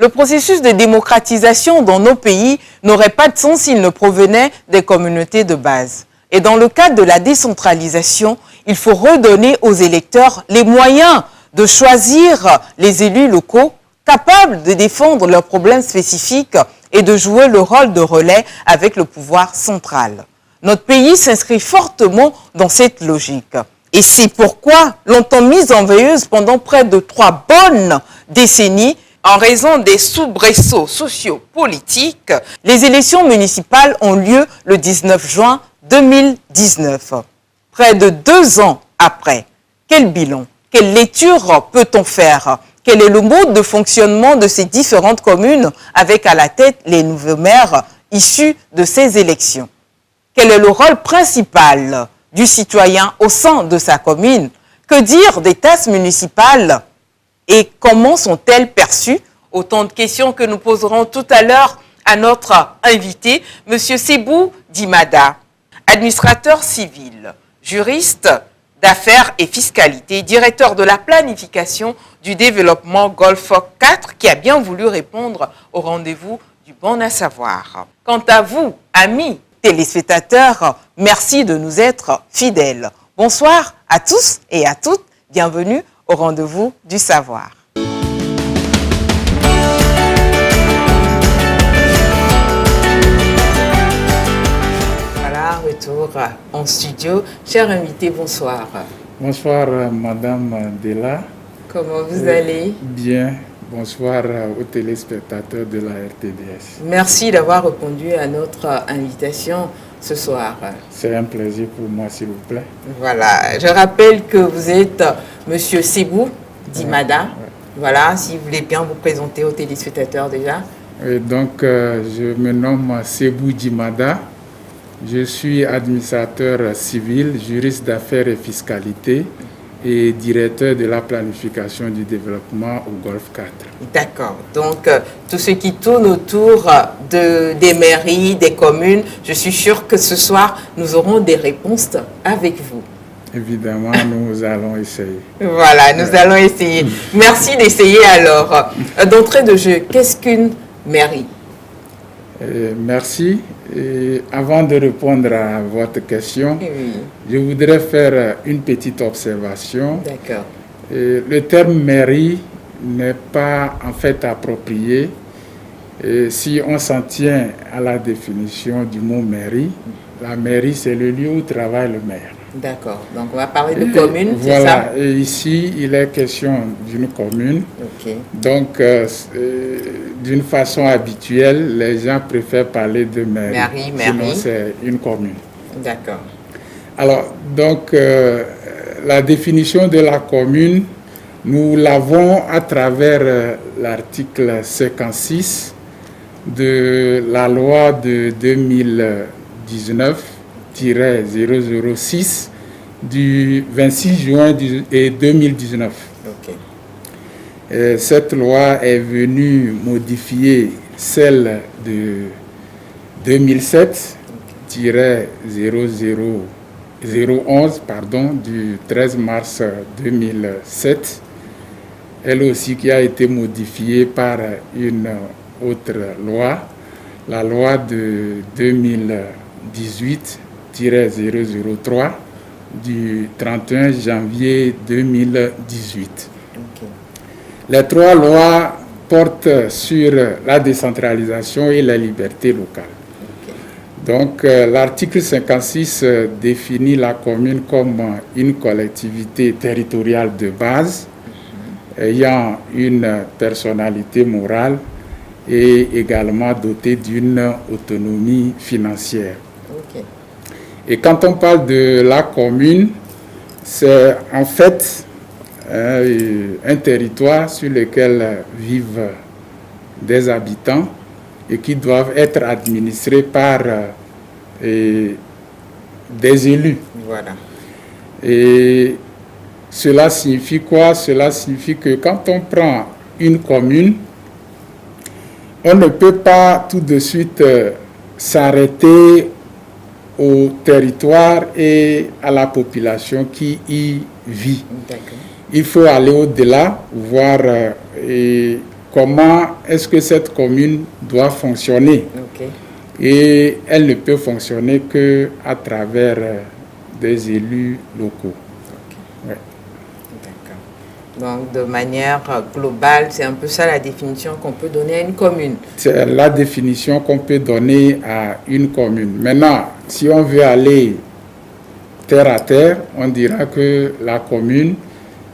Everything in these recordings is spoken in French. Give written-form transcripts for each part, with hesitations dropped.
Le processus de démocratisation dans nos pays n'aurait pas de sens s'il ne provenait des communautés de base. Et dans le cadre de la décentralisation, il faut redonner aux électeurs les moyens de choisir les élus locaux capables de défendre leurs problèmes spécifiques et de jouer le rôle de relais avec le pouvoir central. Notre pays s'inscrit fortement dans cette logique. Et c'est pourquoi, longtemps mise en veilleuse pendant près de 3 bonnes décennies, en raison des soubresauts sociopolitiques, les élections municipales ont lieu le 19 juin 2019. Près de 2 ans après, quel bilan, quelle lecture peut-on faire? Quel est le mode de fonctionnement de ces différentes communes avec à la tête les nouveaux maires issus de ces élections? Quel est le rôle principal du citoyen au sein de sa commune? Que dire des tasses municipales et comment sont-elles perçues? Autant de questions que nous poserons tout à l'heure à notre invité, M. Sebou Dimada, administrateur civil, juriste d'affaires et fiscalité, directeur de la planification du développement Golfe 4, qui a bien voulu répondre au rendez-vous du bon à savoir. Quant à vous, amis téléspectateurs, merci de nous être fidèles. Bonsoir à tous et à toutes, bienvenue au rendez-vous du savoir. Voilà, retour en studio. Cher invité, bonsoir. Bonsoir, Madame Della. Comment vous allez? Bien. Bonsoir aux téléspectateurs de la RTDS. Merci d'avoir répondu à notre invitation ce soir. C'est un plaisir pour moi, s'il vous plaît. Voilà, je rappelle que vous êtes Monsieur Sebou Dimada. Ouais. Voilà, si vous voulez bien vous présenter aux téléspectateurs déjà. Et donc, je me nomme Sebou Dimada. Je suis administrateur civil, juriste d'affaires et fiscalité et directeur de la planification du développement au Golfe 4. D'accord. Donc, tout ce qui tourne autour des mairies, des communes, je suis sûre que ce soir, nous aurons des réponses avec vous. Évidemment, nous allons essayer. Voilà, nous allons essayer. Merci d'essayer alors. D'entrée de jeu, qu'est-ce qu'une mairie? Merci. Et avant de répondre à votre question, je voudrais faire une petite observation. D'accord. Le terme mairie n'est pas en fait approprié. Et si on s'en tient à la définition du mot mairie, la mairie c'est le lieu où travaille le maire. D'accord. Donc on va parler de commune, c'est ça? Voilà. Et ici, il est question d'une commune. Ok. Donc, d'une façon habituelle, les gens préfèrent parler de mairie. Sinon, c'est une commune. D'accord. Alors, donc, la définition de la commune, nous l'avons à travers l'article 56 de la loi de 2019-006 du 26 juin 2019. Okay. Cette loi est venue modifier celle de 2007-011 du 13 mars 2007. Elle aussi qui a été modifiée par une autre loi, la loi de 2018-003 du 31 janvier 2018. Okay. Les 3 lois portent sur la décentralisation et la liberté locale. Okay. Donc, l'article 56 définit la commune comme une collectivité territoriale de base, ayant une personnalité morale et également dotée d'une autonomie financière. Okay. Et quand on parle de la commune, c'est en fait un territoire sur lequel vivent des habitants et qui doivent être administrés par des élus. Voilà. Et cela signifie quoi? Cela signifie que quand on prend une commune, on ne peut pas tout de suite s'arrêter au territoire et à la population qui y vit. D'accord. Il faut aller au-delà, voir comment est-ce que cette commune doit fonctionner. Ok. Et elle ne peut fonctionner qu'à travers des élus locaux. Okay. Ouais. D'accord. Donc, de manière globale, c'est un peu ça la définition qu'on peut donner à une commune. C'est la définition qu'on peut donner à une commune. Maintenant, si on veut aller terre à terre, on dira que la commune,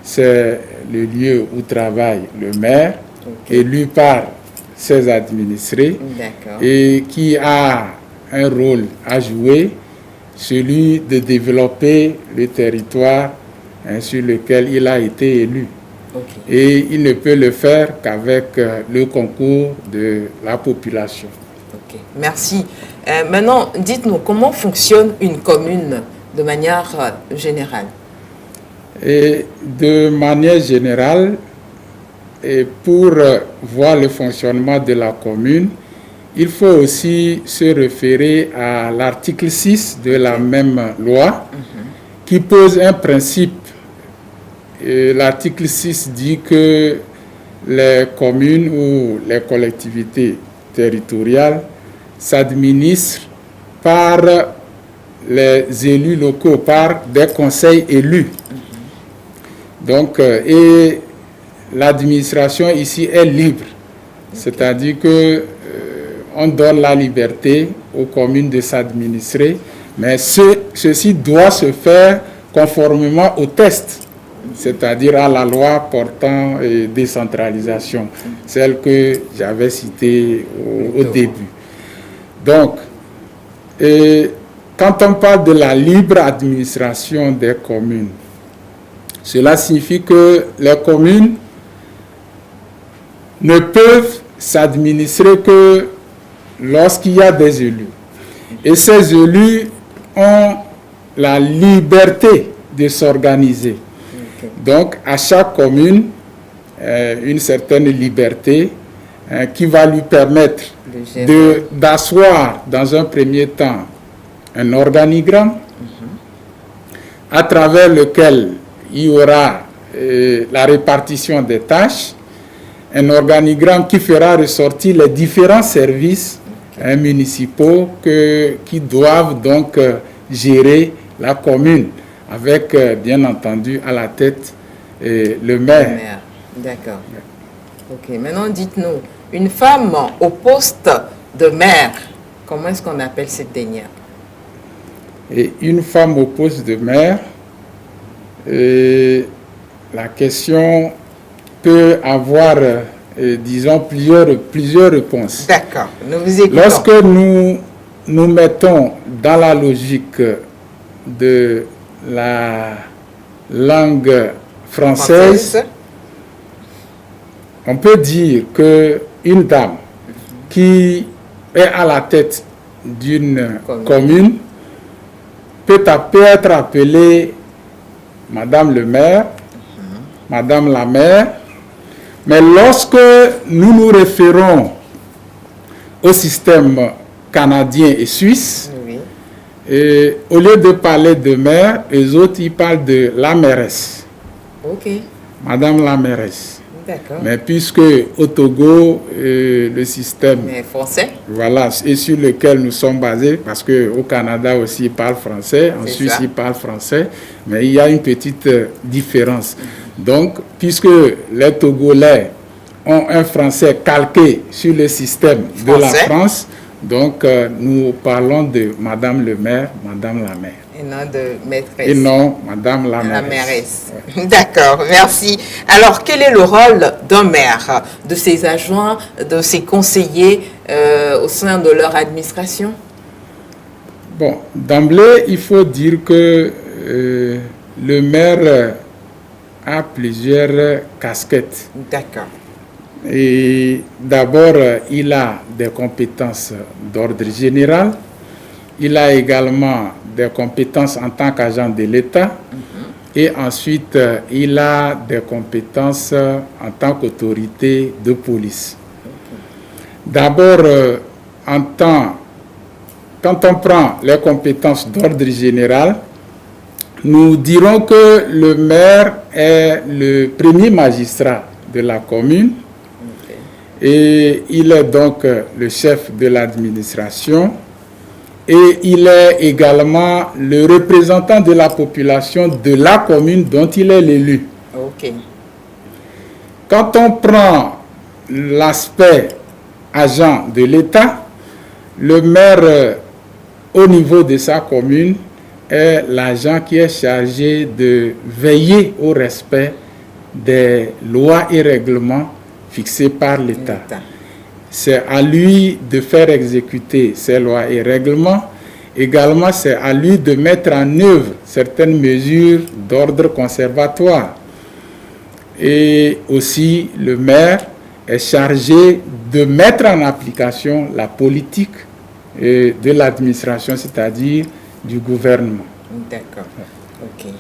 c'est le lieu où travaille le maire, okay, élu par ses administrés, et qui a un rôle à jouer, celui de développer le territoire sur lequel il a été élu. Okay. Et il ne peut le faire qu'avec le concours de la population. Okay. Merci. Maintenant, dites-nous, comment fonctionne une commune de manière générale? Et de manière générale, et pour voir le fonctionnement de la commune, il faut aussi se référer à l'article 6 de la même loi qui pose un principe. L'article 6 dit que les communes ou les collectivités territoriales s'administrent par les élus locaux, par des conseils élus. Donc, et l'administration ici est libre, c'est-à-dire que on donne la liberté aux communes de s'administrer, mais ceci doit se faire conformément au test, c'est-à-dire à la loi portant décentralisation, celle que j'avais citée au début. Donc, quand on parle de la libre administration des communes, cela signifie que les communes ne peuvent s'administrer que lorsqu'il y a des élus. Et ces élus ont la liberté de s'organiser. Okay. Donc, à chaque commune, une certaine liberté qui va lui permettre d'asseoir dans un premier temps un organigramme à travers lequel il y aura la répartition des tâches, un organigramme qui fera ressortir les différents services municipaux qui doivent donc gérer la commune, avec bien entendu à la tête le maire. D'accord. Ok, maintenant dites-nous, une femme au poste de maire, comment est-ce qu'on appelle cette dernière? Et une femme au poste de maire, la question peut avoir, disons, plusieurs réponses. D'accord, nous vous écoutons. Lorsque nous mettons dans la logique de la langue française, on peut dire qu'une dame qui est à la tête d'une commune peut être appelée Madame le maire, Madame la maire, mais lorsque nous nous référons au système canadien et suisse, et au lieu de parler de maire, les autres ils parlent de la mairesse. Ok. Madame la mairesse. D'accord. Mais puisque au Togo, le système français, voilà, et sur lequel nous sommes basés, parce qu'au Canada aussi ils parlent français, en Suisse ils parlent français, mais il y a une petite différence. Donc, puisque les Togolais ont un français calqué sur le système de la France, donc nous parlons de Madame le maire, Madame la maire. Et non de maîtresse. Et non, Madame la mairesse. La mairesse. Ouais. D'accord, merci. Alors, quel est le rôle d'un maire, de ses adjoints, de ses conseillers au sein de leur administration? Bon, d'emblée, il faut dire que le maire a plusieurs casquettes. D'accord. Et d'abord, il a des compétences d'ordre général. Il a également des compétences en tant qu'agent de l'État. Et ensuite, il a des compétences en tant qu'autorité de police. D'abord, quand on prend les compétences d'ordre général, nous dirons que le maire est le premier magistrat de la commune. Et il est donc le chef de l'administration et il est également le représentant de la population de la commune dont il est l'élu. Ok. Quand on prend l'aspect agent de l'État, le maire au niveau de sa commune est l'agent qui est chargé de veiller au respect des lois et règlements fixés par l'État. C'est à lui de faire exécuter ces lois et règlements. Également, c'est à lui de mettre en œuvre certaines mesures d'ordre conservatoire. Et aussi, le maire est chargé de mettre en application la politique de l'administration, c'est-à-dire du gouvernement. D'accord. Ok.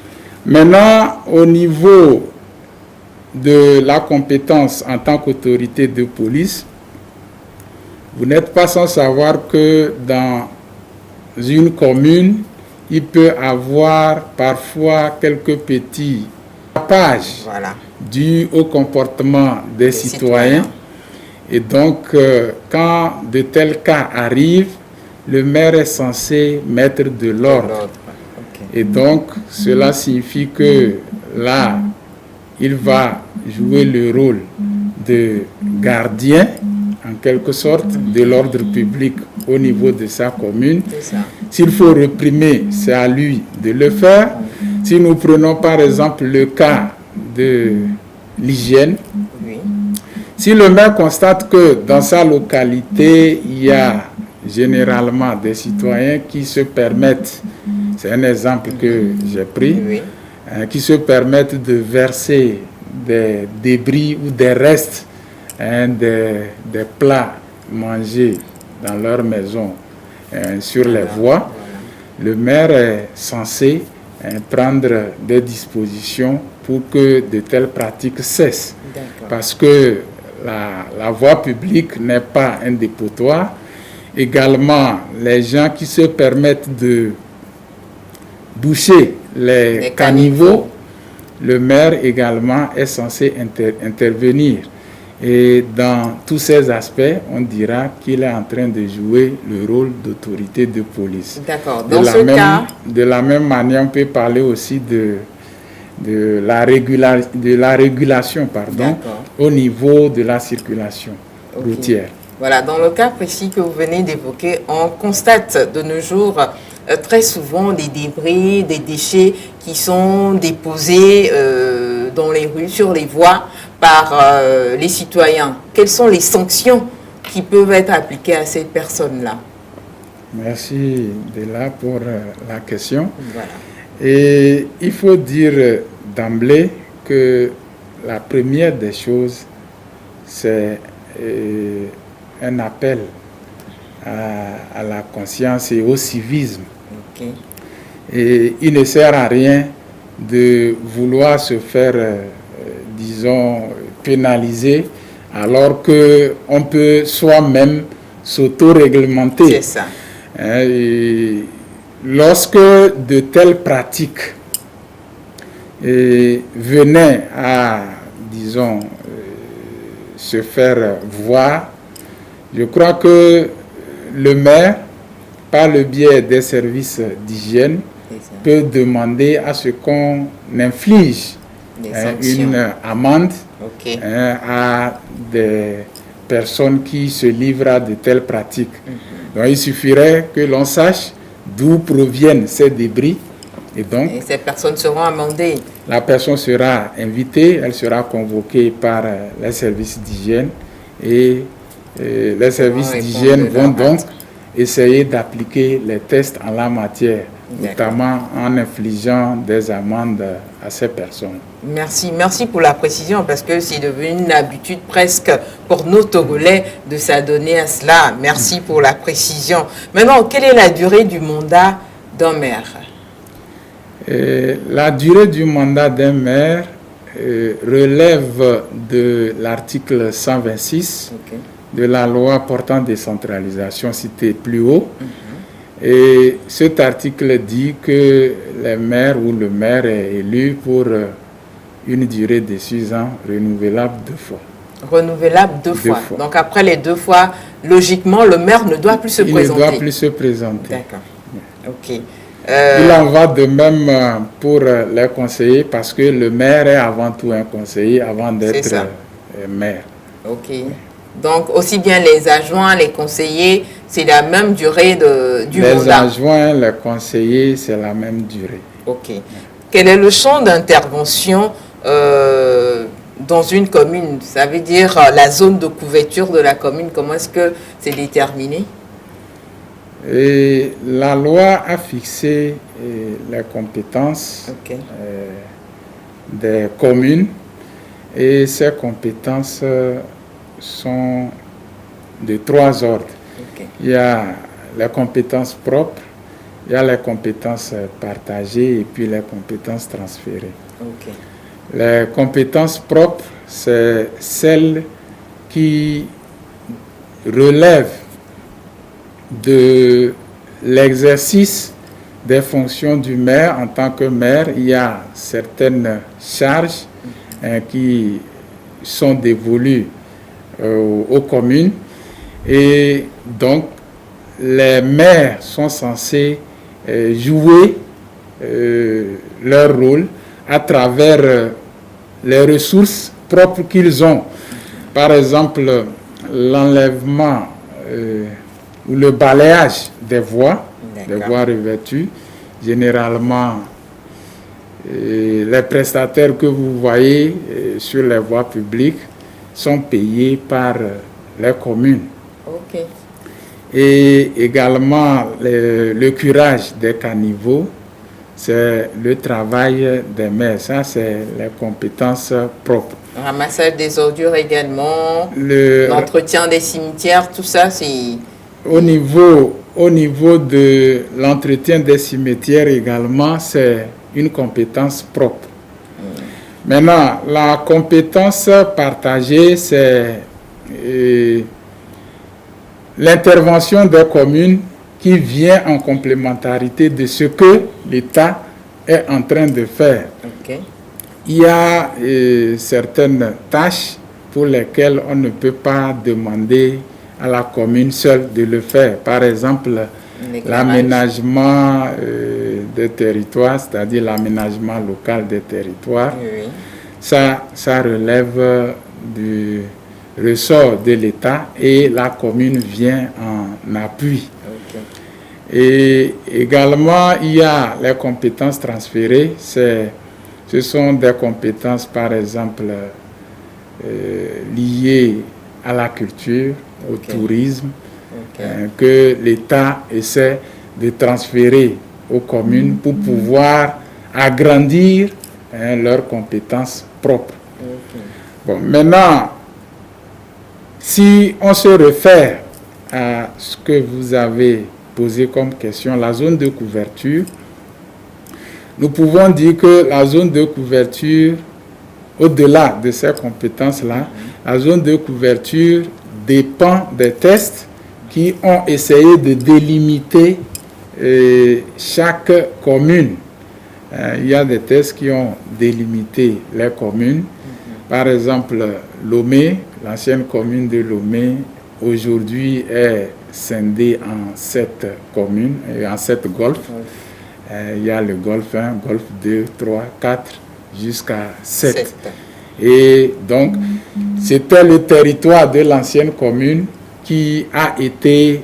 Maintenant, au niveau de la compétence en tant qu'autorité de police, vous n'êtes pas sans savoir que dans une commune, il peut avoir parfois quelques petits dérapages dus au comportement des citoyens. Et donc, quand de tels cas arrivent, le maire est censé mettre de l'ordre. Et donc, cela signifie que là, il va jouer le rôle de gardien, en quelque sorte, de l'ordre public au niveau de sa commune. S'il faut réprimer, c'est à lui de le faire. Si nous prenons par exemple le cas de l'hygiène, si le maire constate que dans sa localité, il y a généralement des citoyens qui se permettent, c'est un exemple que j'ai pris, qui se permettent de verser des débris ou des restes des plats mangés dans leur maison sur les voies, le maire est censé prendre des dispositions pour que de telles pratiques cessent. Parce que la voie publique n'est pas un dépotoir. Également, les gens qui se permettent de boucher les caniveaux, le maire également est censé intervenir. Et dans tous ces aspects, on dira qu'il est en train de jouer le rôle d'autorité de police. D'accord. Dans ce cas... De la même manière, on peut parler aussi de la régulation au niveau de la circulation routière. Voilà, dans le cas précis que vous venez d'évoquer, on constate de nos jours très souvent des débris, des déchets qui sont déposés dans les rues, sur les voies par les citoyens. Quelles sont les sanctions qui peuvent être appliquées à ces personnes-là? Merci Della pour la question. Voilà. Et il faut dire d'emblée que la première des choses, c'est un appel à la conscience et au civisme. Et il ne sert à rien de vouloir se faire, disons, pénaliser alors qu'on peut soi-même s'auto-réglementer. C'est ça. Et lorsque de telles pratiques venaient à, disons, se faire voir, je crois que le maire, par le biais des services d'hygiène, peut demander à ce qu'on inflige une amende à des personnes qui se livrent à de telles pratiques. Donc il suffirait que l'on sache d'où proviennent ces débris. Et donc, ces personnes seront amendées. La personne sera invitée, elle sera convoquée par les services d'hygiène et les services d'hygiène vont donc essayer d'appliquer les tests en la matière, notamment en infligeant des amendes à ces personnes. Merci pour la précision, parce que c'est devenu une habitude presque pour nos Togolais de s'adonner à cela. Merci pour la précision. Maintenant, quelle est la durée du mandat d'un maire? La durée du mandat d'un maire relève de l'article 126 de la loi portant décentralisation citée plus haut. Et cet article dit que les maires ou le maire est élu pour une durée de 6 ans renouvelable 2 fois. Renouvelable deux fois. Donc après les 2 fois, logiquement, le maire ne doit plus se présenter. Il ne doit plus se présenter. D'accord. Ok. Il en va de même pour les conseillers parce que le maire est avant tout un conseiller avant d'être maire. Ok. Donc aussi bien les adjoints, les conseillers, c'est la même durée du mandat. Les adjoints, les conseillers, c'est la même durée. Ok. Quel est le champ d'intervention dans une commune? Ça veut dire la zone de couverture de la commune, comment est-ce que c'est déterminé? Et la loi a fixé les compétences des communes et ces compétences sont de 3 ordres. Il y a les compétences propres, il y a les compétences partagées et puis les compétences transférées. Les compétences propres, c'est celles qui relèvent de l'exercice des fonctions du maire en tant que maire. Il y a certaines charges qui sont dévolues aux communes et donc les maires sont censés jouer leur rôle à travers les ressources propres qu'ils ont. Par exemple, l'enlèvement ou le balayage des voies revêtues. Généralement, les prestataires que vous voyez sur les voies publiques sont payés par les communes. Et également, le curage des caniveaux, c'est le travail des maires. Ça, c'est les compétences propres. Ramassage des ordures également, l'entretien des cimetières, tout ça, c'est... Au niveau de l'entretien des cimetières également, c'est une compétence propre. Maintenant, la compétence partagée, c'est l'intervention des communes qui vient en complémentarité de ce que l'État est en train de faire. Il y a certaines tâches pour lesquelles on ne peut pas demander à la commune seule de le faire. Par exemple, l'aménagement des territoires, c'est-à-dire l'aménagement local des territoires. Ça relève du ressort de l'État et la commune vient en appui. Et également, il y a les compétences transférées. Ce sont des compétences, par exemple, liées à la culture, au tourisme, que l'État essaie de transférer aux communes pour pouvoir agrandir leurs compétences propres. Bon, maintenant, si on se réfère à ce que vous avez posé comme question, la zone de couverture, nous pouvons dire que la zone de couverture, au-delà de ces compétences-là, la zone de couverture dépend des tests qui ont essayé de délimiter chaque commune. Il y a des tests qui ont délimité les communes. Par exemple, Lomé, l'ancienne commune de Lomé, aujourd'hui est scindée en 7 communes et en 7 golfs. Il y a le golfe 1, golfe 2, 3, 4, jusqu'à 7. Et donc, c'était le territoire de l'ancienne commune qui a été,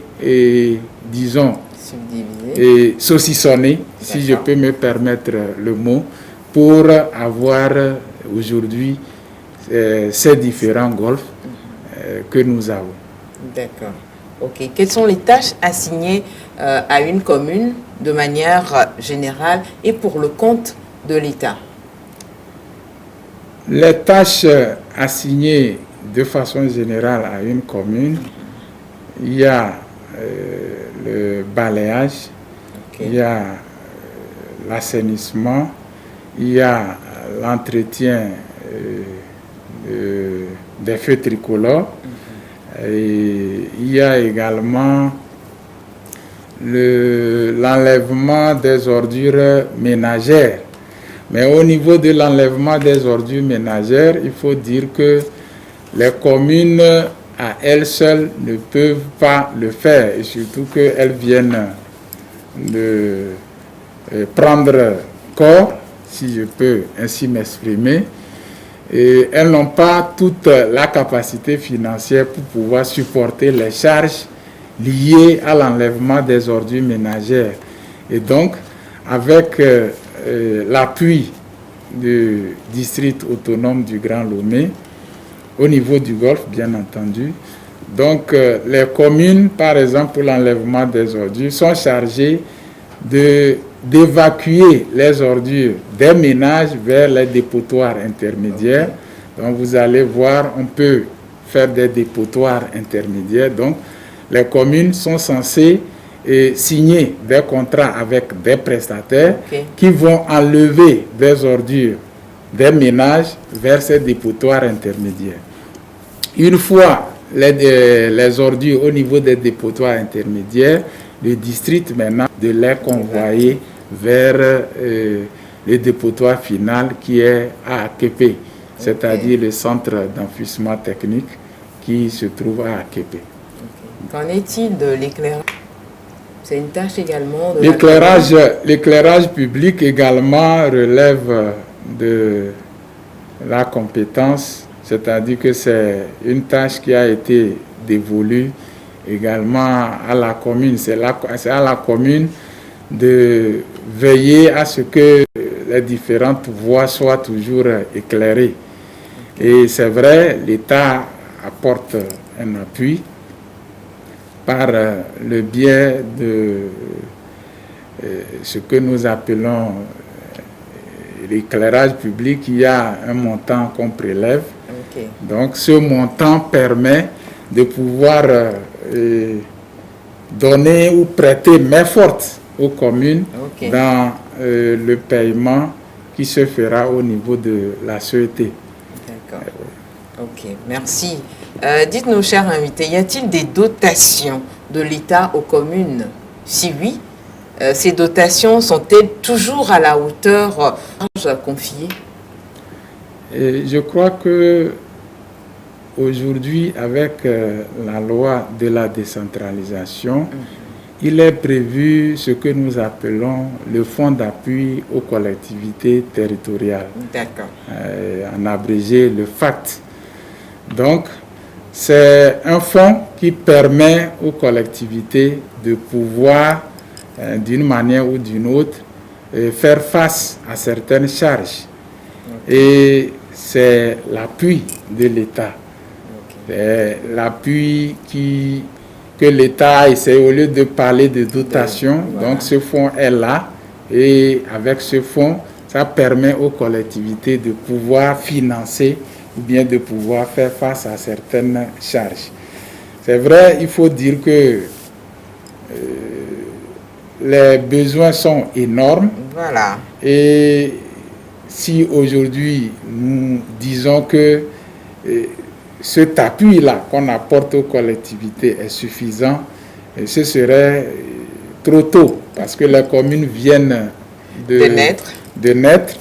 disons, saucissonné, si je peux me permettre le mot, pour avoir aujourd'hui ces différents golfs que nous avons. D'accord. Ok. Quelles sont les tâches assignées à une commune de manière générale et pour le compte de l'État? Les tâches assignées de façon générale à une commune, il y a le balayage, il y a l'assainissement, il y a l'entretien des feux tricolores, et il y a également l'enlèvement des ordures ménagères. Mais au niveau de l'enlèvement des ordures ménagères, il faut dire que les communes à elles seules ne peuvent pas le faire, et surtout qu'elles viennent de prendre corps, si je peux ainsi m'exprimer, et elles n'ont pas toute la capacité financière pour pouvoir supporter les charges liées à l'enlèvement des ordures ménagères. Et donc, avec l'appui du district autonome du Grand Lomé, au niveau du Golfe, bien entendu, donc les communes, par exemple, pour l'enlèvement des ordures, sont chargées d'évacuer les ordures des ménages vers les dépotoirs intermédiaires. Donc vous allez voir, on peut faire des dépotoirs intermédiaires. Donc les communes sont censées signer des contrats avec des prestataires qui vont enlever des ordures des ménages vers ces dépotoirs intermédiaires. Une fois les ordures au niveau des dépotoirs intermédiaires, le district maintenant de les convoyer vers le dépotoir final qui est à Akepe, c'est-à-dire le centre d'enfouissement technique qui se trouve à Akepe. Qu'en est-il de l'éclairage? C'est une tâche également de l'éclairage public également relève de la compétence, c'est-à-dire que c'est une tâche qui a été dévolue également à la commune. C'est à la commune de veiller à ce que les différentes voies soient toujours éclairées. Et c'est vrai, l'État apporte un appui par le biais de ce que nous appelons l'éclairage public. Il y a un montant qu'on prélève. Donc ce montant permet de pouvoir donner ou prêter main forte aux communes dans le paiement qui se fera au niveau de la CET. D'accord. Ok, merci. Dites-nous, chers invités, y a-t-il des dotations de l'État aux communes? Si oui, ces dotations sont-elles toujours à la hauteur confiée? Je crois que aujourd'hui, avec la loi de la décentralisation, il est prévu ce que nous appelons le fonds d'appui aux collectivités territoriales. D'accord. En abrégé, le FACT. Donc, c'est un fonds qui permet aux collectivités de pouvoir, d'une manière ou d'une autre, faire face à certaines charges. Et c'est l'appui de l'État. L'appui que l'État essaie, au lieu de parler de dotation, donc ce fonds est là, et avec ce fonds, ça permet aux collectivités de pouvoir financer ou bien de pouvoir faire face à certaines charges. C'est vrai, il faut dire que les besoins sont énormes. Voilà. Et si aujourd'hui nous disons que cet appui-là qu'on apporte aux collectivités est suffisant, ce serait trop tôt, parce que les communes viennent de naître.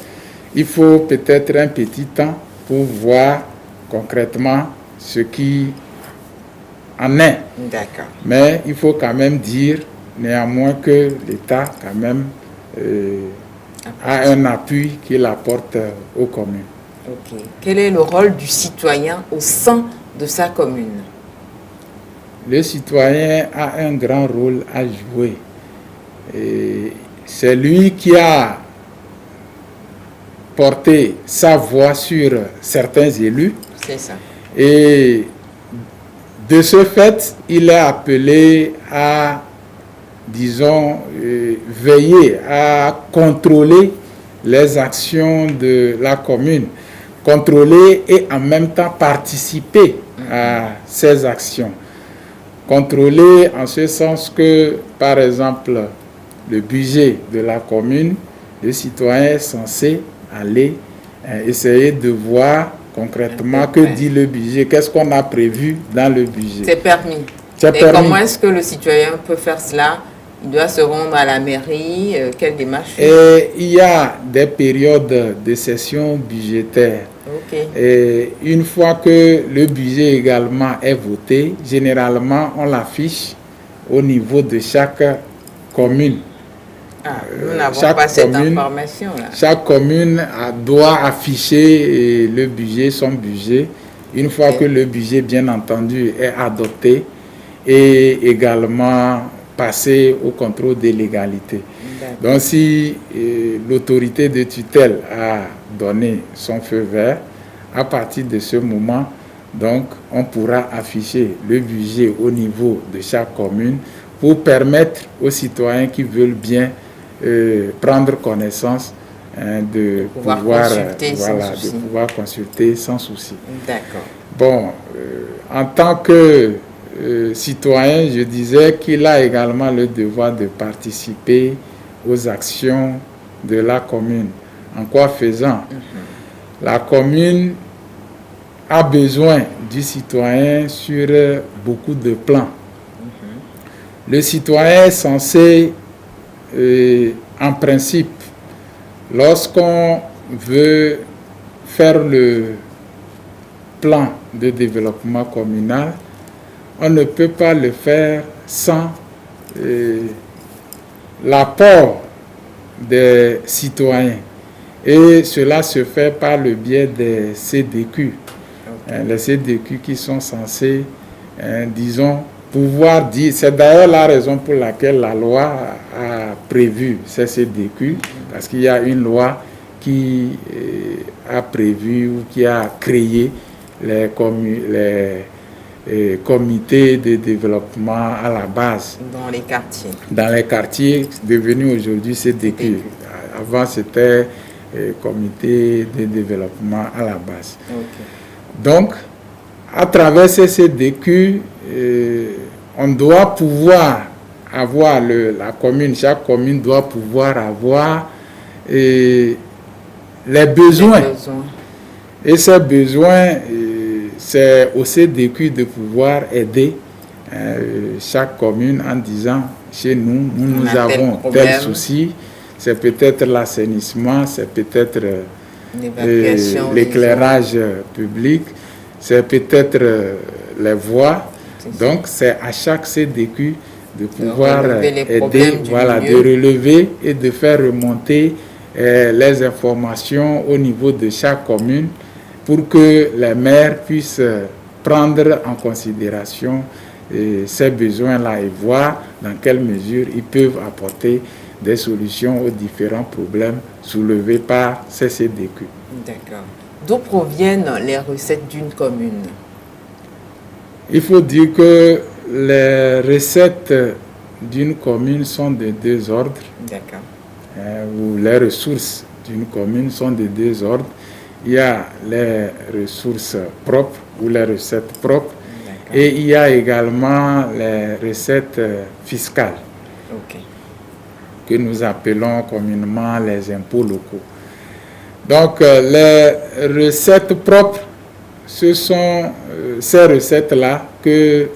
Il faut peut-être un petit temps pour voir concrètement ce qui en est. D'accord. Mais il faut quand même dire néanmoins que l'État quand même a un appui qu'il apporte aux communes. Ok. Quel est le rôle du citoyen au sein de sa commune? Le citoyen a un grand rôle à jouer. C'est lui qui a porté sa voix sur certains élus. C'est ça. Et de ce fait, il est appelé à, disons, veiller à contrôler les actions de la commune, contrôler et en même temps participer à ces actions. Contrôler en ce sens que, par exemple, le budget de la commune, le citoyen est censé aller essayer de voir concrètement que dit le budget, qu'est-ce qu'on a prévu dans le budget. C'est permis. Et comment est-ce que le citoyen peut faire cela? Il doit se rendre à la mairie, quelle démarche? Et il y a des périodes de session budgétaire. Et une fois que le budget également est voté, généralement, on l'affiche au niveau de chaque commune. Nous n'avons pas cette information-là. Chaque commune doit afficher le budget, son budget, une fois que le budget, bien entendu, est adopté et également passer au contrôle de légalité. Donc, si l'autorité de tutelle a donné son feu vert, à partir de ce moment, donc, on pourra afficher le budget au niveau de chaque commune pour permettre aux citoyens qui veulent bien prendre connaissance de pouvoir consulter sans souci. D'accord. Bon, en tant que citoyen, je disais qu'il a également le devoir de participer aux actions de la commune. En quoi faisant? La commune a besoin du citoyen sur beaucoup de plans. Le citoyen est censé, en principe, lorsqu'on veut faire le plan de développement communal, on ne peut pas le faire sans l'apport des citoyens. Et cela se fait par le biais des CDQ. Les CDQ qui sont censés, disons, pouvoir dire, c'est d'ailleurs la raison pour laquelle la loi a prévu ces CDQ, parce qu'il y a une loi qui a prévu ou qui a créé les comités de développement à la base. Dans les quartiers. Dans les quartiers, devenus aujourd'hui CDQ. Avant, c'était comité de développement à la base. Donc, à travers ces CDQ, on doit pouvoir avoir, chaque commune doit pouvoir avoir les besoins. Et ces besoins, c'est au CDQ de pouvoir aider chaque commune en disant, chez nous, nous avons tel souci, c'est peut-être l'assainissement, c'est peut-être l'éclairage public, c'est peut-être les voies. Donc, c'est à chaque CDQ de pouvoir aider, de relever et de faire remonter les informations au niveau de chaque commune pour que les maires puissent prendre en considération ces besoins-là et voir dans quelle mesure ils peuvent apporter des solutions aux différents problèmes soulevés par ces CDQ. D'accord. D'où proviennent les recettes d'une commune? Il faut dire que les recettes d'une commune sont de deux ordres. D'accord. Ou les ressources d'une commune sont de deux ordres. Il y a les ressources propres ou les recettes propres. Et il y a également les recettes fiscales. Que nous appelons communément les impôts locaux. Donc, les recettes propres, ce sont ces recettes-là que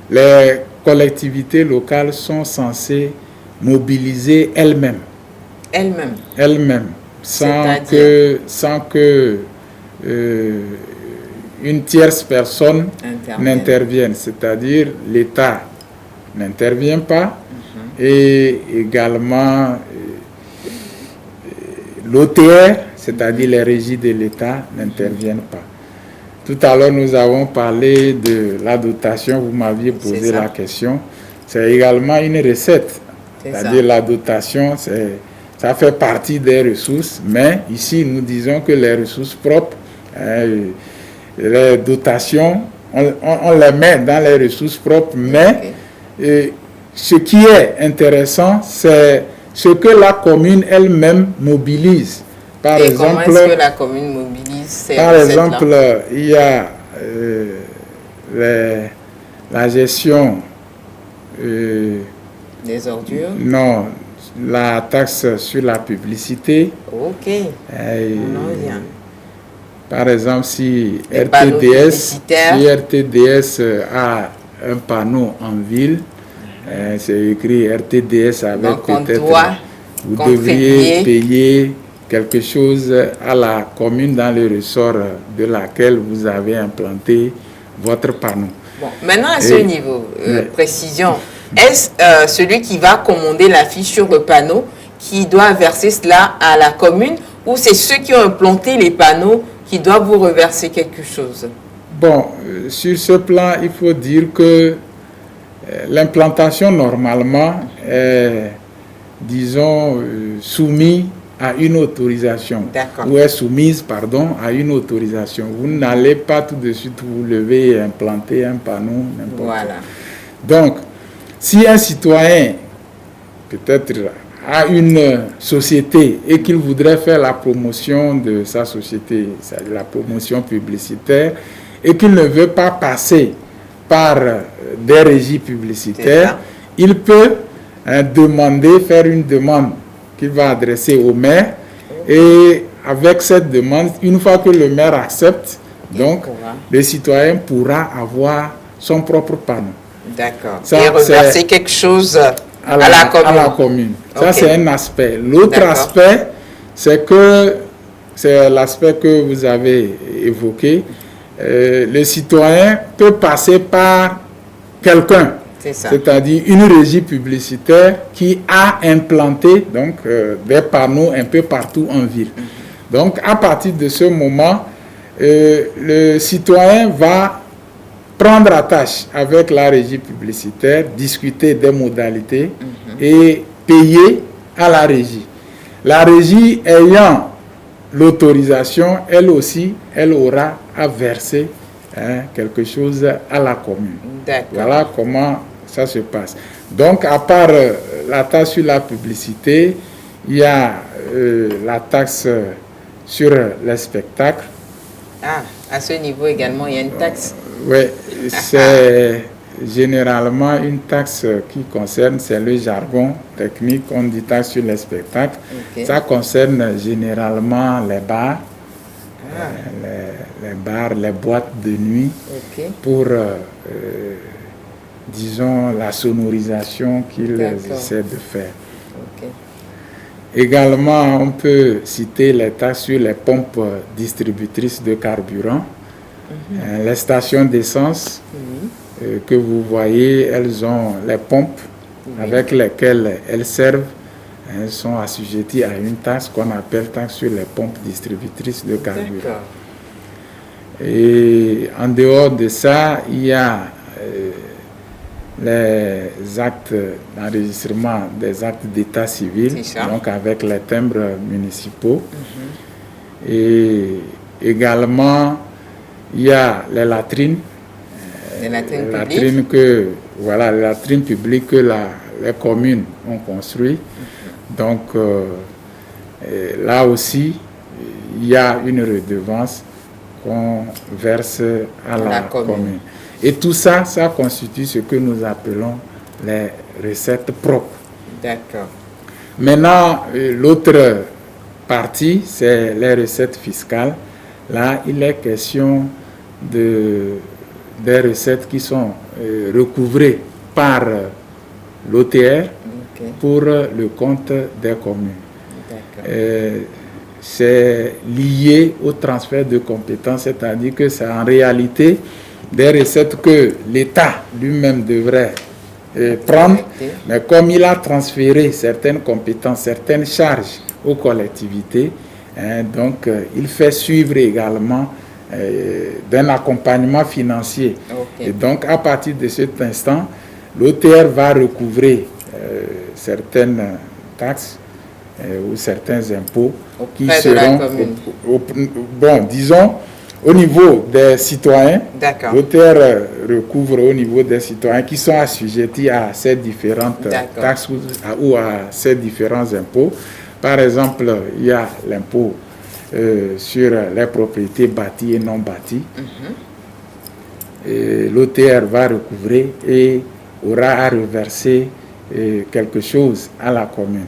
les collectivités locales sont censées mobiliser elles-mêmes. Elles-mêmes, sans que une tierce personne n'intervienne. C'est-à-dire l'État n'intervient pas. Et également l'OTR, c'est-à-dire les régies de l'État, n'interviennent pas. Tout à l'heure, nous avons parlé de la dotation, vous m'aviez posé la question. C'est également une recette. C'est-à-dire la dotation, ça fait partie des ressources, mais ici, nous disons que les ressources propres, les dotations, on les met dans les ressources propres, mais ce qui est intéressant, c'est ce que la commune elle-même mobilise. Par exemple, comment est-ce que la commune mobilise ces par exemple, il y a la gestion des ordures. Non, la taxe sur la publicité. Ok. On en vient. Par exemple, si RTDS a un panneau en ville, c'est écrit RTDS avec peut-être, vous devriez payer quelque chose à la commune dans le ressort de laquelle vous avez implanté votre panneau. Bon, maintenant, à ce niveau, précision, est-ce celui qui va commander l'affiche sur le panneau qui doit verser cela à la commune, ou c'est ceux qui ont implanté les panneaux qui doivent vous reverser quelque chose? Bon, sur ce plan, il faut dire que l'implantation, normalement, est, disons, soumise à une autorisation. Ou est soumise, pardon, à une autorisation. Vous n'allez pas tout de suite vous lever et implanter un panneau, n'importe quoi. Donc, si un citoyen, peut-être, a une société et qu'il voudrait faire la promotion de sa société, c'est-à-dire la promotion publicitaire, et qu'il ne veut pas passer par des régies publicitaires, il peut faire une demande qu'il va adresser au maire, et avec cette demande, une fois que le maire accepte, donc le citoyen pourra avoir son propre panneau. D'accord. Et reverser quelque chose à la commune. Ça, c'est un aspect. L'autre aspect, c'est l'aspect que vous avez évoqué. Le citoyen peut passer par quelqu'un, c'est-à-dire une régie publicitaire qui a implanté donc, des panneaux un peu partout en ville. Donc, à partir de ce moment, le citoyen va prendre attache avec la régie publicitaire, discuter des modalités et payer à la régie. La régie ayant l'autorisation, elle aussi, elle aura à verser quelque chose à la commune. Voilà comment ça se passe. Donc, à part la taxe sur la publicité, il y a la taxe sur les spectacles. Ah, à ce niveau également, il y a une taxe. Oui, c'est généralement une taxe qui concerne, c'est le jargon technique, on dit taxe sur les spectacles. Ça concerne généralement les bars, les boîtes de nuit, pour, disons, la sonorisation qu'ils essaient de faire. Également, on peut citer les taxes sur les pompes distributrices de carburant. Les stations d'essence que vous voyez, elles ont les pompes avec lesquelles elles servent. Elles sont assujetties à une taxe qu'on appelle taxe sur les pompes distributrices de carburant. Et en dehors de ça, il y a les actes d'enregistrement des actes d'état civil, donc avec les timbres municipaux. Et également, il y a les latrines. Les latrines publiques que les communes ont construites. Donc, là aussi, il y a une redevance qu'on verse à la commune. Et tout ça, ça constitue ce que nous appelons les recettes propres. D'accord. Maintenant, l'autre partie, c'est les recettes fiscales. Là, il est question des recettes qui sont recouvrées par l'OTR pour le compte des communes. C'est lié au transfert de compétences, c'est-à-dire que c'est en réalité des recettes que l'État lui-même devrait prendre, mais comme il a transféré certaines compétences, certaines charges aux collectivités, donc il fait suivre également d'un accompagnement financier. Et donc à partir de cet instant, l'OTR va recouvrer certaines taxes ou certains impôts qui seront, disons, au niveau des citoyens. L'OTR recouvre au niveau des citoyens qui sont assujettis à ces différentes taxes ou à ces différents impôts. Par exemple, il y a l'impôt sur les propriétés bâties et non bâties. L'OTR va recouvrer et aura à reverser quelque chose à la commune.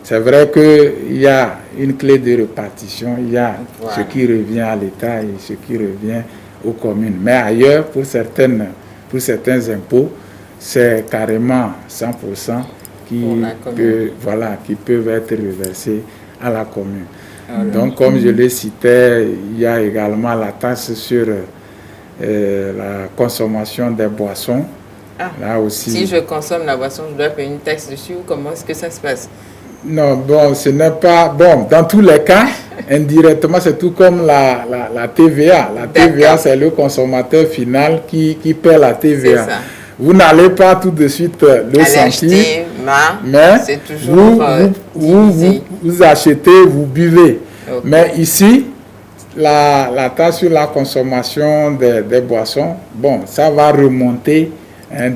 C'est vrai qu'il y a une clé de répartition, il y a ce qui revient à l'État et ce qui revient aux communes. Mais ailleurs, pour certains impôts, c'est carrément 100% qui peuvent être reversés à la commune. Donc, comme je le citais, il y a également la taxe sur la consommation des boissons. Là aussi. Si je consomme la boisson, je dois payer une taxe dessus ou comment est-ce que ça se passe? Non, bon, ce n'est pas... Bon, dans tous les cas, indirectement, c'est tout comme la TVA. La TVA, c'est le consommateur final qui paie la TVA. Vous n'allez pas tout de suite le sentir, mais c'est toujours vous achetez, vous buvez. Okay. Mais ici, la taxe sur la consommation des boissons, bon, ça va remonter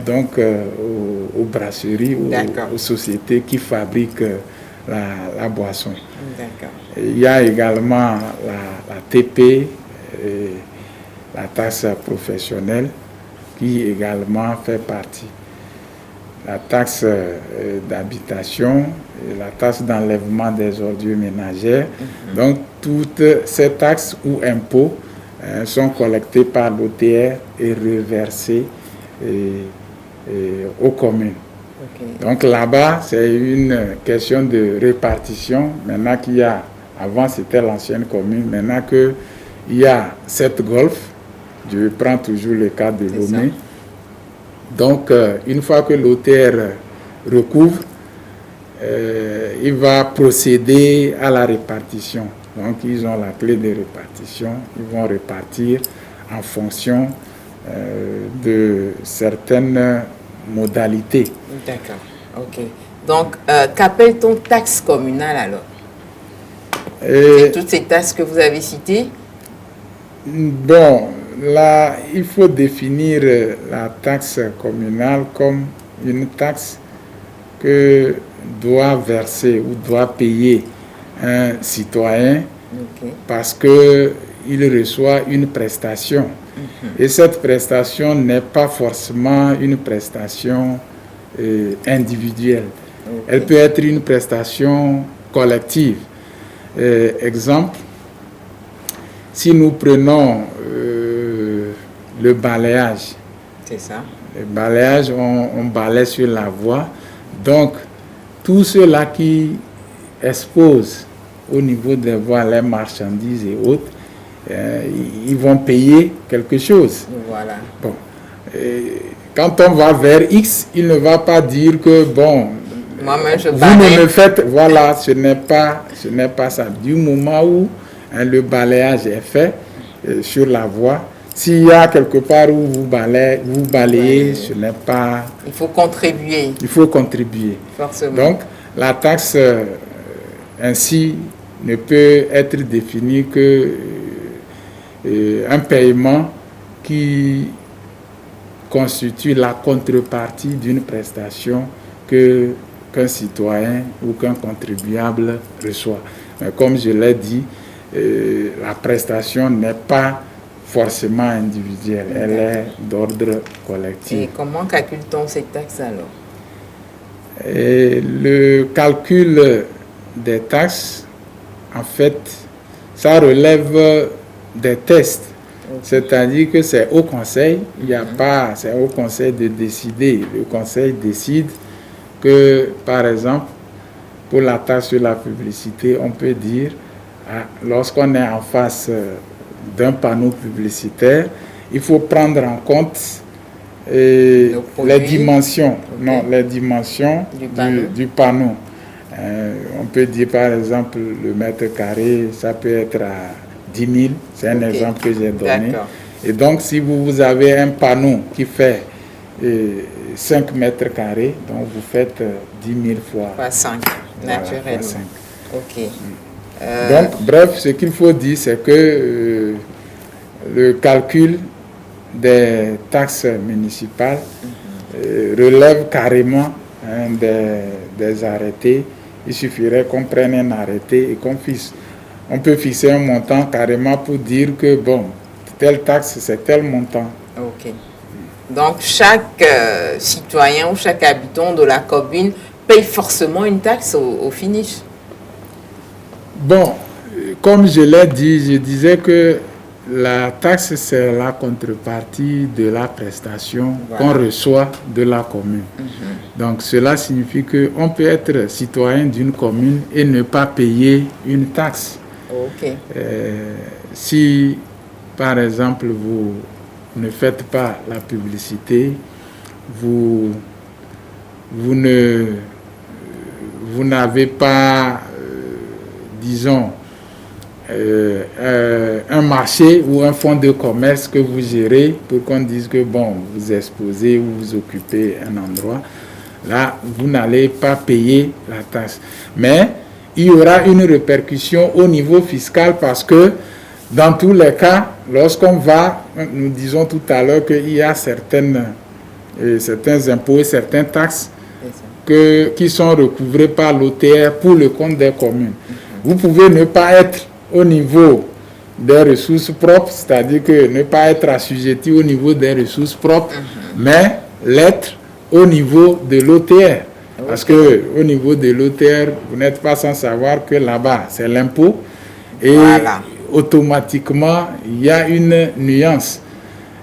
donc aux brasseries, aux sociétés qui fabriquent la boisson. Il y a également la TP, la taxe professionnelle, qui également fait partie. La taxe d'habitation, la taxe d'enlèvement des ordures ménagères. Donc, toutes ces taxes ou impôts sont collectés par l'OTR et reversés aux communes. Donc là-bas, c'est une question de répartition. Maintenant qu'il y a, avant c'était l'ancienne commune, maintenant qu'il y a 7 golfs, je prends toujours le cas de Lomé. Donc, une fois que l'OTR recouvre, il va procéder à la répartition. Donc, ils ont la clé de répartition. Ils vont répartir en fonction de certaines modalités. D'accord. OK. Donc, qu'appelle-t-on taxe communale alors? C'est toutes ces taxes que vous avez citées? Bon, là, il faut définir la taxe communale comme une taxe que doit verser ou doit payer un citoyen parce qu'il reçoit une prestation. Et cette prestation n'est pas forcément une prestation individuelle. Elle peut être une prestation collective. Exemple, si nous prenons le balayage. C'est ça. Le balayage, on balaie sur la voie. Donc, tous ceux-là qui exposent au niveau des voies les marchandises et autres, ils vont payer quelque chose. Voilà. Bon. Quand on va vers X, il ne va pas dire que, bon, moi-même je vous ne me faites, voilà, ce n'est pas ça. Du moment où le balayage est fait sur la voie, s'il y a quelque part où vous balayez, ce n'est pas... Il faut contribuer. Il faut contribuer. Forcément. Donc, la taxe ainsi ne peut être définie que un paiement qui constitue la contrepartie d'une prestation qu'un citoyen ou qu'un contribuable reçoit. Mais comme je l'ai dit, la prestation n'est pas forcément individuelle, elle est d'ordre collectif. Et comment calcule-t-on ces taxes alors? Le calcul des taxes, en fait, ça relève des tests. C'est-à-dire que c'est au conseil, il n'y a pas, c'est au conseil de décider. Le conseil décide que, par exemple, pour la taxe sur la publicité, on peut dire, lorsqu'on est en face d'un panneau publicitaire, il faut prendre en compte les dimensions, les dimensions du panneau. On peut dire par exemple le mètre carré, ça peut être à 10 000, c'est un exemple que j'ai donné. Et donc si vous avez un panneau qui fait 5 mètres carrés, donc vous faites 10 000 fois 5, naturellement. Fois 5. Ok. Donc, bref, ce qu'il faut dire, c'est que le calcul des taxes municipales relève carrément des arrêtés. Il suffirait qu'on prenne un arrêté et qu'on fixe. On peut fixer un montant carrément pour dire que, bon, telle taxe, c'est tel montant. Ok. Donc, chaque citoyen ou chaque habitant de la commune paye forcément une taxe au finish. Bon, comme je l'ai dit, je disais que la taxe, c'est la contrepartie de la prestation qu'on reçoit de la commune. Donc, cela signifie qu'on peut être citoyen d'une commune et ne pas payer une taxe. Ok. Si, par exemple, vous ne faites pas la publicité, vous n'avez pas, disons, un marché ou un fonds de commerce que vous gérez pour qu'on dise que, bon, vous exposez ou vous occupez un endroit, là, vous n'allez pas payer la taxe. Mais il y aura une répercussion au niveau fiscal parce que, dans tous les cas, lorsqu'on va, nous disons tout à l'heure qu'il y a certains impôts et certaines taxes qui sont recouvrés par l'OTR pour le compte des communes. Vous pouvez ne pas être au niveau des ressources propres, c'est-à-dire que ne pas être assujetti au niveau des ressources propres, mais l'être au niveau de l'OTR. Parce que au niveau de l'OTR, vous n'êtes pas sans savoir que là-bas, c'est l'impôt. Et automatiquement, il y a une nuance.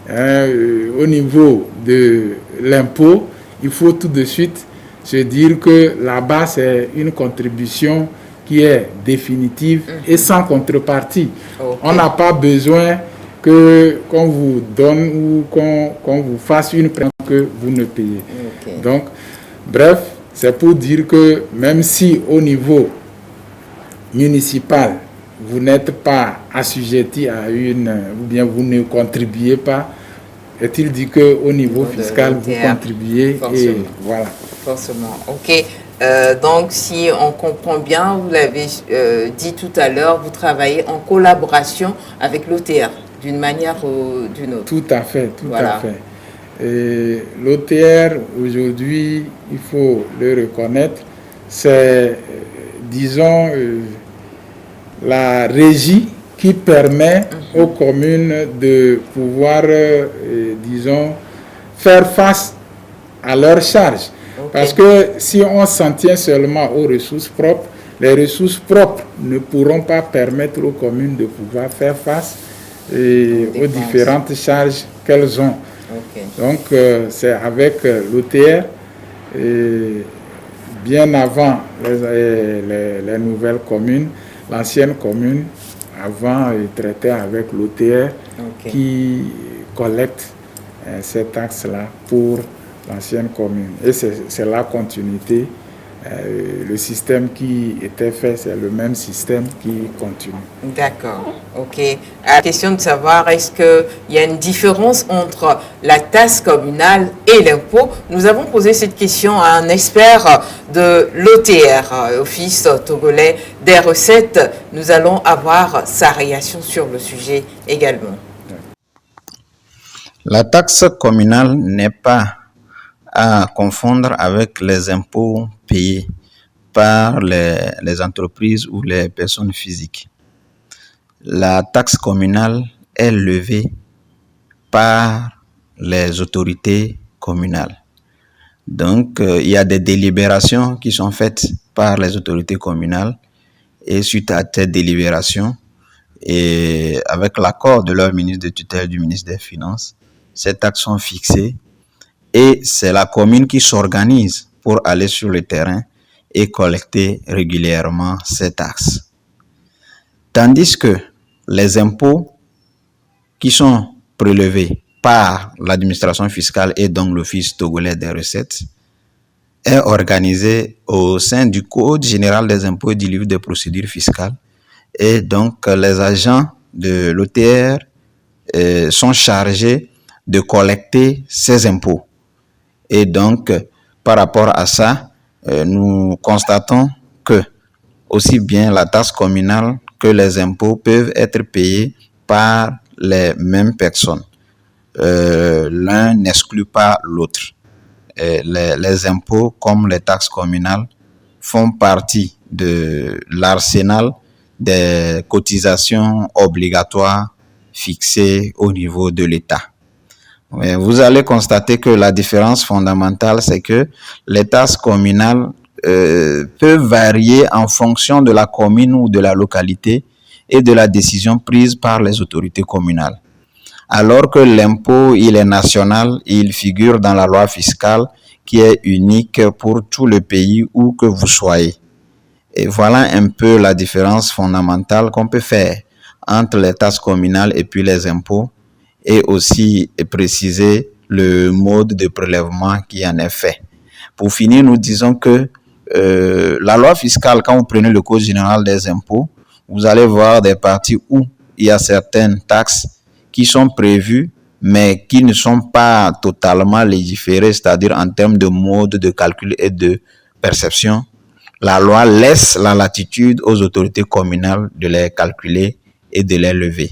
Au niveau de l'impôt, il faut tout de suite se dire que là-bas, c'est une contribution qui est définitive et sans contrepartie. On n'a pas besoin qu'on vous donne ou qu'on vous fasse une preuve que vous ne payez. Donc, bref, c'est pour dire que même si au niveau municipal, vous n'êtes pas assujetti à ou bien vous ne contribuez pas, est-il dit qu'au niveau fiscal, vous contribuez et voilà. Forcément, ok. Donc, si on comprend bien, vous l'avez dit tout à l'heure, vous travaillez en collaboration avec l'OTR, d'une manière ou d'une autre. Tout à fait, à fait. L'OTR, aujourd'hui, il faut le reconnaître, c'est, disons, la régie qui permet aux communes de pouvoir, disons, faire face à leurs charges. Parce que si on s'en tient seulement aux ressources propres, les ressources propres ne pourront pas permettre aux communes de pouvoir faire face aux différentes charges qu'elles ont. Donc, c'est avec l'OTR, bien avant les nouvelles communes, l'ancienne commune, avant, traitait avec l'OTR qui collecte ces taxes-là pour l'ancienne commune. Et c'est la continuité. Le système qui était fait, c'est le même système qui continue. D'accord, ok. La question de savoir, est-ce qu'il y a une différence entre la taxe communale et l'impôt? Nous avons posé cette question à un expert de l'OTR, Office togolais des recettes. Nous allons avoir sa réaction sur le sujet également. La taxe communale n'est pas à confondre avec les impôts payés par les entreprises ou les personnes physiques. La taxe communale est levée par les autorités communales. Donc, il y a des délibérations qui sont faites par les autorités communales et suite à ces délibérations et avec l'accord de leur ministre de tutelle, du ministre des Finances, ces taxes sont fixées. Et c'est la commune qui s'organise pour aller sur le terrain et collecter régulièrement ces taxes. Tandis que les impôts qui sont prélevés par l'administration fiscale et donc l'Office togolais des recettes est organisé au sein du Code général des impôts et du livre des procédures fiscales. Et donc les agents de l'OTR sont chargés de collecter ces impôts. Et donc, par rapport à ça, nous constatons que aussi bien la taxe communale que les impôts peuvent être payés par les mêmes personnes. L'un n'exclut pas l'autre. Les impôts, comme les taxes communales, font partie de l'arsenal des cotisations obligatoires fixées au niveau de l'État. Vous allez constater que la différence fondamentale, c'est que les taxes communales peuvent varier en fonction de la commune ou de la localité et de la décision prise par les autorités communales. Alors que l'impôt, il est national et il figure dans la loi fiscale qui est unique pour tout le pays où que vous soyez. Et voilà un peu la différence fondamentale qu'on peut faire entre les taxes communales et puis les impôts, et aussi préciser le mode de prélèvement qui en est fait. Pour finir, nous disons que la loi fiscale, quand vous prenez le Code général des impôts, vous allez voir des parties où il y a certaines taxes qui sont prévues, mais qui ne sont pas totalement légiférées, c'est-à-dire en termes de mode de calcul et de perception. La loi laisse la latitude aux autorités communales de les calculer et de les lever.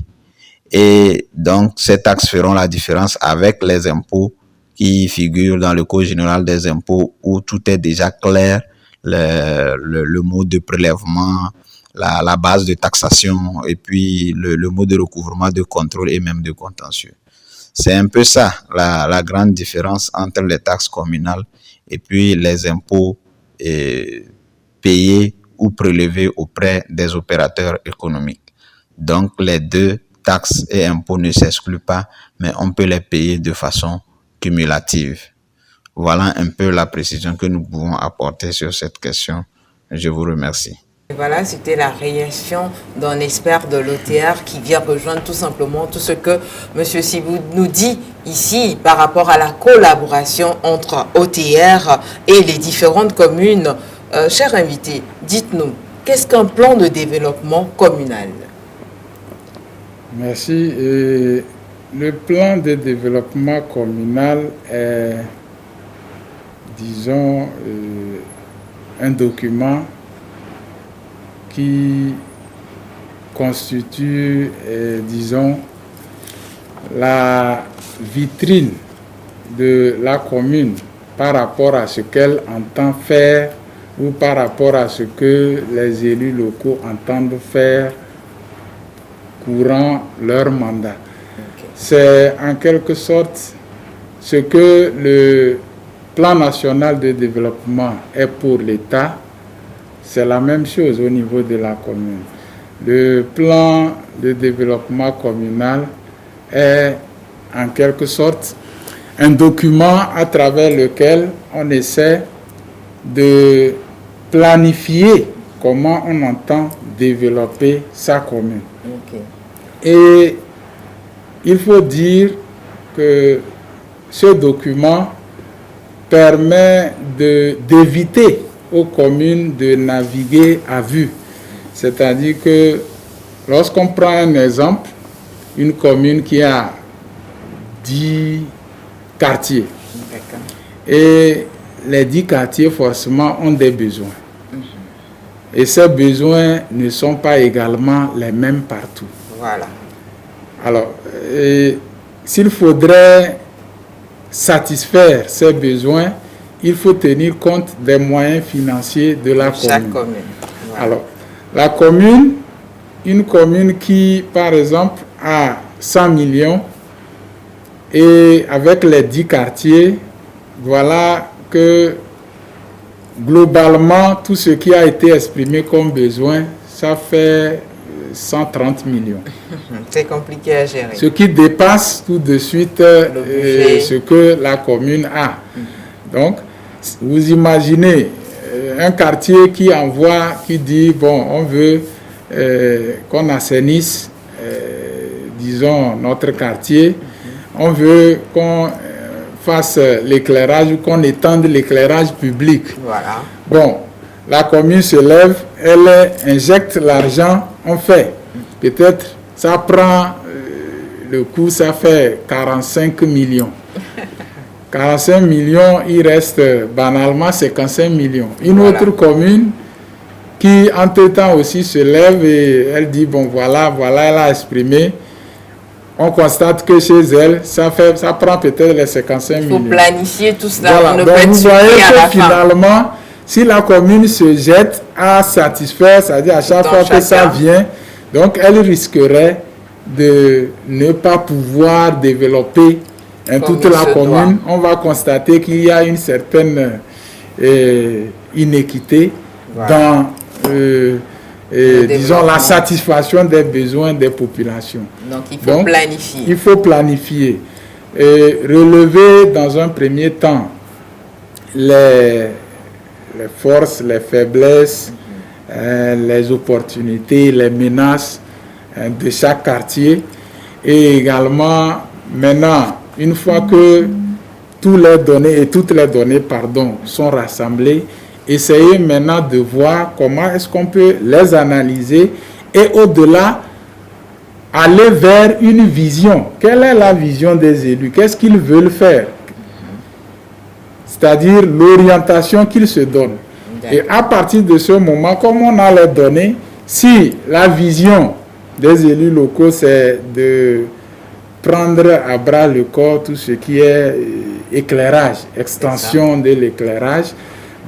Et donc, ces taxes feront la différence avec les impôts qui figurent dans le Code général des impôts où tout est déjà clair, le mode de prélèvement, la base de taxation et puis le mode de recouvrement, de contrôle et même de contentieux. C'est un peu ça, la grande différence entre les taxes communales et puis les impôts payés ou prélevés auprès des opérateurs économiques. Donc, les deux taxes et impôts ne s'excluent pas, mais on peut les payer de façon cumulative. Voilà un peu la précision que nous pouvons apporter sur cette question. Je vous remercie. Voilà, c'était la réaction d'un expert de l'OTR qui vient rejoindre tout simplement tout ce que M. Sibou nous dit ici par rapport à la collaboration entre OTR et les différentes communes. Chers invités, dites-nous, qu'est-ce qu'un plan de développement communal? Merci. Et le plan de développement communal est, disons, un document qui constitue, disons, la vitrine de la commune par rapport à ce qu'elle entend faire ou par rapport à ce que les élus locaux entendent faire courant leur mandat. C'est en quelque sorte ce que le plan national de développement est pour l'État. C'est la même chose au niveau de la commune. Le plan de développement communal est en quelque sorte un document à travers lequel on essaie de planifier comment on entend développer sa commune. Et il faut dire que ce document permet d'éviter aux communes de naviguer à vue. C'est-à-dire que lorsqu'on prend un exemple, une commune qui a 10 quartiers, et les 10 quartiers forcément ont des besoins. Et ces besoins ne sont pas également les mêmes partout. Voilà. Alors, s'il faudrait satisfaire ces besoins, il faut tenir compte des moyens financiers de la commune. Voilà. Alors, la commune, une commune qui, par exemple, a 100 millions et avec les 10 quartiers, voilà que globalement, tout ce qui a été exprimé comme besoin, ça fait 130 millions. C'est compliqué à gérer. Ce qui dépasse tout de suite ce que la commune a. Donc, vous imaginez un quartier qui envoie, qui dit, bon, on veut qu'on assainisse, disons, notre quartier, on veut qu'on fasse l'éclairage ou qu'on étende l'éclairage public. Voilà. Bon, la commune se lève, elle injecte l'argent, on fait. Peut-être ça prend le coût, ça fait 45 millions. 45 millions, il reste banalement 55 millions. Une autre commune qui entre-temps aussi se lève et elle dit, bon voilà, elle a exprimé. On constate que chez elle, ça prend peut-être les 55 millions. Il faut planifier tout cela. Voilà. Donc vous voyez que finalement, si la commune se jette à satisfaire, c'est-à-dire à chaque fois que ça vient, donc elle risquerait de ne pas pouvoir développer toute la commune. On va constater qu'il y a une certaine inéquité dans disons, la satisfaction des besoins des populations. Donc, il faut planifier. Il faut planifier. Et relever dans un premier temps les forces, les faiblesses, les opportunités, les menaces de chaque quartier. Et également, maintenant, une fois que toutes les données sont rassemblées, essayer maintenant de voir comment est-ce qu'on peut les analyser et au-delà, aller vers une vision. Quelle est la vision des élus? Qu'est-ce qu'ils veulent faire? C'est-à-dire l'orientation qu'ils se donnent. Et à partir de ce moment, comme on a les données, si la vision des élus locaux, c'est de prendre à bras le corps tout ce qui est éclairage, extension de l'éclairage.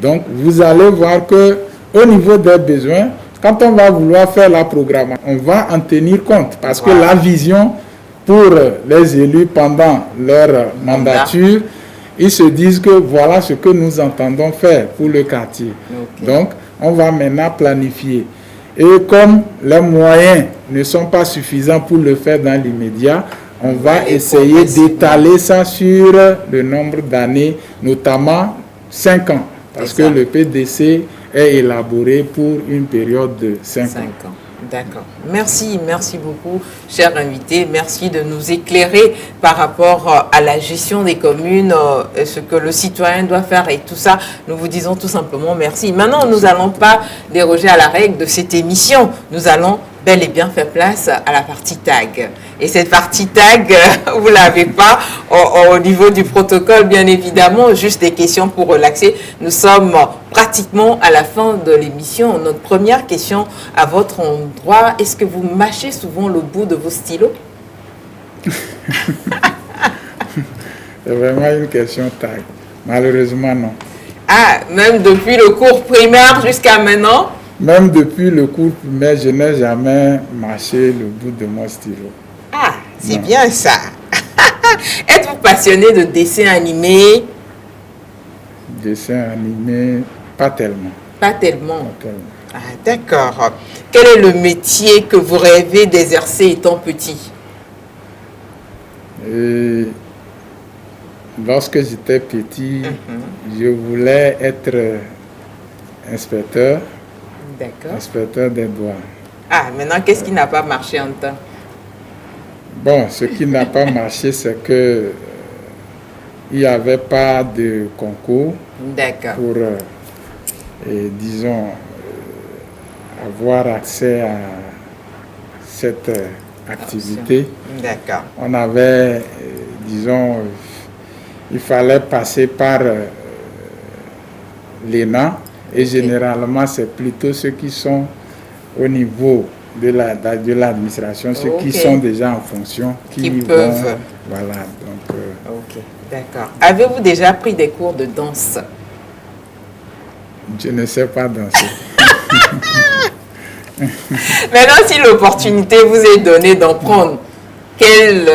Donc, vous allez voir que au niveau des besoins, quand on va vouloir faire la programmation, on va en tenir compte parce que la vision pour les élus pendant leur mandature, ils se disent que voilà ce que nous entendons faire pour le quartier. Donc, on va maintenant planifier. Et comme les moyens ne sont pas suffisants pour le faire dans l'immédiat, on va essayer d'étaler ça sur le nombre d'années, notamment 5 ans. Parce que le PDC est élaboré pour une période de 5 ans. D'accord. Merci beaucoup, cher invité. Merci de nous éclairer par rapport à la gestion des communes, ce que le citoyen doit faire et tout ça. Nous vous disons tout simplement merci. Maintenant, nous n'allons pas déroger à la règle de cette émission. Nous allons bel et bien faire place à la partie tag. Et cette partie tag, vous ne l'avez pas au niveau du protocole, bien évidemment, juste des questions pour relaxer. Nous sommes pratiquement à la fin de l'émission. Notre première question à votre endroit, est-ce que vous mâchez souvent le bout de vos stylos? C'est vraiment une question tag. Malheureusement, non. Ah, même depuis le cours primaire jusqu'à maintenant? Même depuis le cours primaire, je n'ai jamais mâché le bout de mon stylo. Ah, c'est bien ça. Êtes-vous passionné de dessin animé? Dessin animé, pas tellement. Pas tellement. Pas tellement. Ah, d'accord. Quel est le métier que vous rêvez d'exercer étant petit? Et lorsque j'étais petit, je voulais être inspecteur. D'accord. Inspecteur des douanes. Ah, maintenant, qu'est-ce qui n'a pas marché en temps? Bon, ce qui n'a pas marché, c'est que il n'y avait pas de concours pour, disons, avoir accès à cette activité. D'accord. On avait, disons, il fallait passer par l'ENA. Et généralement, c'est plutôt ceux qui sont au niveau de l'administration, ceux qui sont déjà en fonction, qui peuvent. Voilà. Donc, ok, d'accord. Avez-vous déjà pris des cours de danse? Je ne sais pas danser. Maintenant, si l'opportunité vous est donnée d'en prendre, quelle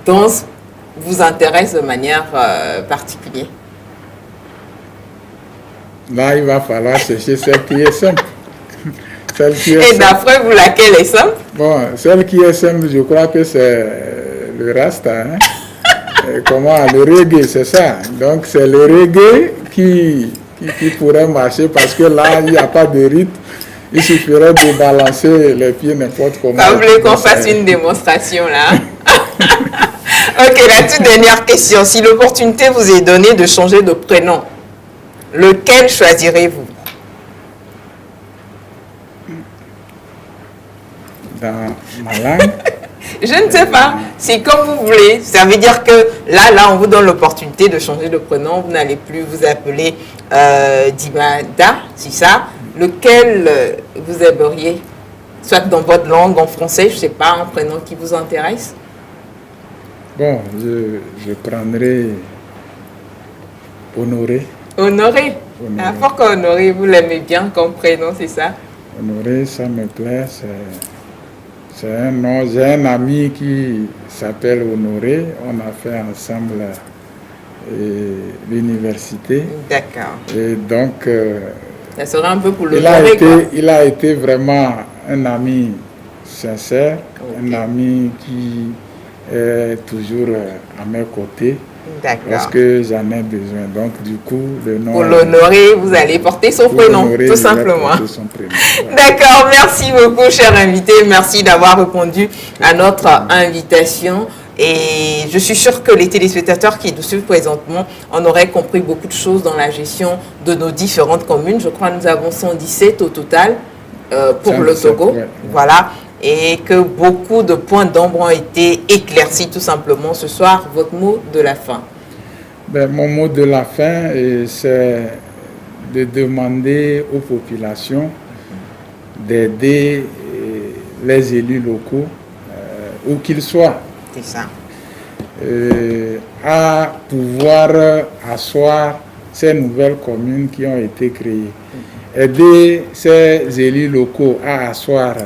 danse vous intéresse de manière particulière? Là, il va falloir chercher celle qui est simple. Et d'après vous, laquelle est simple? Bon, celle qui est simple, je crois que c'est le Rasta. Hein? Comment? Le reggae, c'est ça. Donc, c'est le reggae qui pourrait marcher parce que là, il n'y a pas de rythme. Il suffirait de balancer les pieds n'importe comment. Vous voulez qu'on fasse une démonstration là? Ok, la toute dernière question. Si l'opportunité vous est donnée de changer de prénom, lequel choisirez-vous? Dans ma langue? Je ne sais pas. C'est comme vous voulez. Ça veut dire que là, on vous donne l'opportunité de changer de prénom. Vous n'allez plus vous appeler Dimada, c'est ça. Lequel vous aimeriez? Soit dans votre langue, en français, je ne sais pas, un prénom qui vous intéresse? Bon, je prendrai Honoré. Honoré. Ah, pourquoi Honoré? Vous l'aimez bien comme prénom, c'est ça? Honoré, ça me plaît. C'est un nom. J'ai un ami qui s'appelle Honoré. On a fait ensemble l'université. D'accord. Et donc, ça serait un peu pour l'honorer, il a été vraiment un ami sincère, un ami qui est toujours à mes côtés. D'accord. que j'en ai besoin. Donc, du coup, le nom... Pour l'honorer, vous allez porter son prénom, tout simplement. D'accord, merci beaucoup, cher invité. Merci d'avoir répondu à notre invitation. Et je suis sûre que les téléspectateurs qui nous suivent présentement en auraient compris beaucoup de choses dans la gestion de nos différentes communes. Je crois que nous avons 117 au total pour le Togo. Ouais. Voilà. Et que beaucoup de points d'ombre ont été éclaircis tout simplement ce soir. Votre mot de la fin? Ben, mon mot de la fin, c'est de demander aux populations d'aider les élus locaux, où qu'ils soient, ça. À pouvoir asseoir ces nouvelles communes qui ont été créées. Aider ces élus locaux à asseoir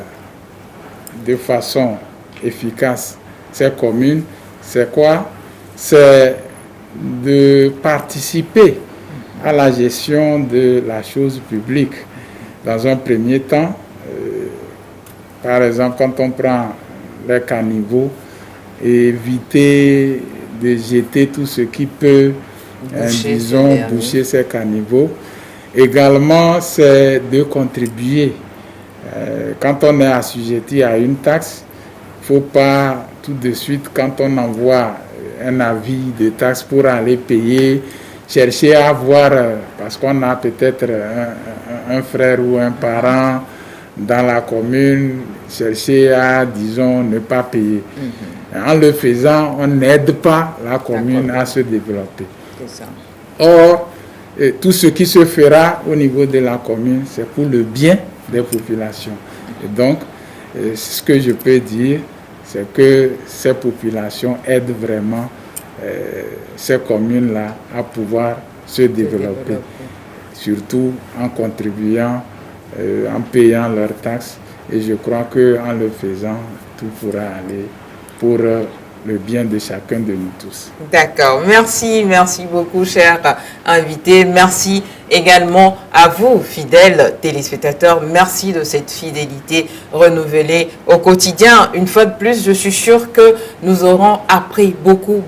de façon efficace ces communes, c'est quoi? C'est de participer à la gestion de la chose publique. Dans un premier temps, par exemple, quand on prend les caniveaux, éviter de jeter tout ce qui peut, boucher ces caniveaux. Également, c'est de contribuer. Quand on est assujetti à une taxe, il ne faut pas tout de suite, quand on envoie un avis de taxe pour aller payer, chercher à voir, parce qu'on a peut-être un frère ou un parent dans la commune, chercher à, disons, ne pas payer. En le faisant, on n'aide pas la commune à se développer. Or, tout ce qui se fera au niveau de la commune, c'est pour le bien des populations. Et donc, ce que je peux dire, c'est que ces populations aident vraiment ces communes-là à pouvoir se développer, surtout en contribuant, en payant leurs taxes. Et je crois qu'en le faisant, tout pourra aller pour le bien de chacun de nous tous. D'accord. Merci beaucoup, cher invité. Merci également à vous, fidèles téléspectateurs. Merci de cette fidélité renouvelée au quotidien. Une fois de plus, je suis sûre que nous aurons appris beaucoup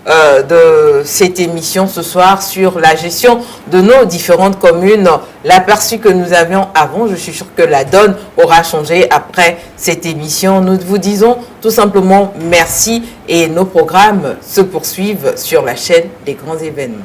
de cette émission ce soir sur la gestion de nos différentes communes. L'aperçu que nous avions avant, je suis sûre que la donne aura changé après cette émission. Nous vous disons tout simplement merci et nos programmes se poursuivent sur la chaîne des grands événements.